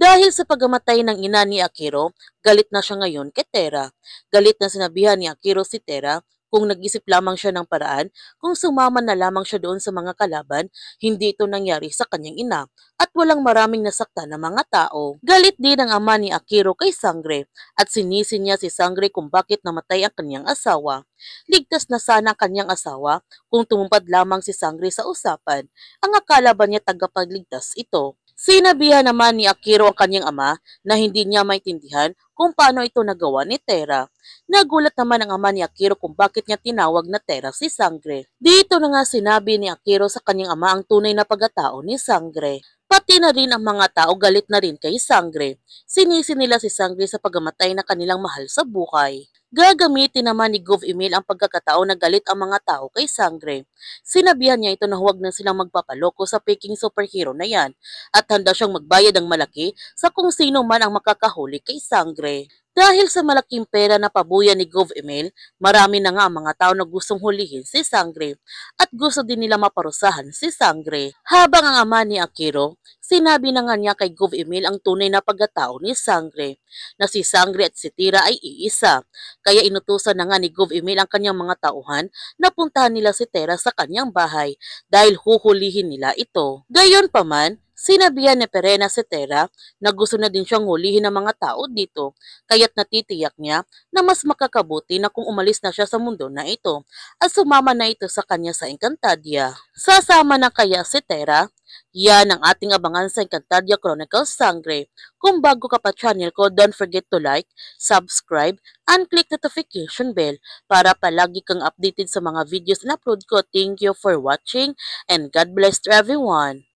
Dahil sa pagkamatay ng ina ni Akiro, galit na siya ngayon kay Tera. Galit na sinabihan ni Akiro si Tera kung nag-isip lamang siya ng paraan kung sumama na lamang siya doon sa mga kalaban, hindi ito nangyari sa kanyang ina at walang maraming nasaktan na mga tao. Galit din ang ama ni Akiro kay Sangre at sinisi niya si Sangre kung bakit namatay ang kanyang asawa. Ligtas na sana ang kanyang asawa kung tumupad lamang si Sangre sa usapan. Ang akala ba niya tagapagligtas ito? Sinabihan naman ni Akiro ang kanyang ama na hindi niya maintindihan kung paano ito nagawa ni Tera. Nagulat naman ang ama ni Akiro kung bakit niya tinawag na Tera si Sangre. Dito na nga sinabi ni Akiro sa kanyang ama ang tunay na pagkatao ni Sangre. Pati na rin ang mga tao galit na rin kay Sangre. Sinisi nila si Sangre sa pagamatay na kanilang mahal sa buhay. Gagamitin naman ni Gov Emil ang pagkakataon na galit ang mga tao kay Sangre. Sinabihan niya ito na huwag na silang magpapaloko sa peking superhero na yan at handa siyang magbayad ng malaki sa kung sino man ang makakahuli kay Sangre. Dahil sa malaking pera na pabuya ni Gov Emil, marami na nga ang mga tao na gustong hulihin si Sangre at gusto din nila maparusahan si Sangre. Habang ang ama ni Akiro, sinabi na nga niya kay Gov Emil ang tunay na pagkatao ni Sangre, na si Sangre at si Tira ay iisa. Kaya inutusan na nga ni Gov Emil ang kanyang mga tauhan na puntahan nila si Tera sa kanyang bahay dahil huhulihin nila ito. Gayon pa man, sinabihan ni Perena si Tera na gusto na din siyang hulihin ng mga tao dito, kaya't natitiyak niya na mas makakabuti na kung umalis na siya sa mundo na ito at sumama na ito sa kanya sa Encantadia. Sasama na kaya si Tera? Yan ang ating abangan sa Encantadia Chronicles Sangre. Kung bago ka pa channel ko, don't forget to like, subscribe, and click notification bell para palagi kang updated sa mga videos na upload ko. Thank you for watching and God bless to everyone.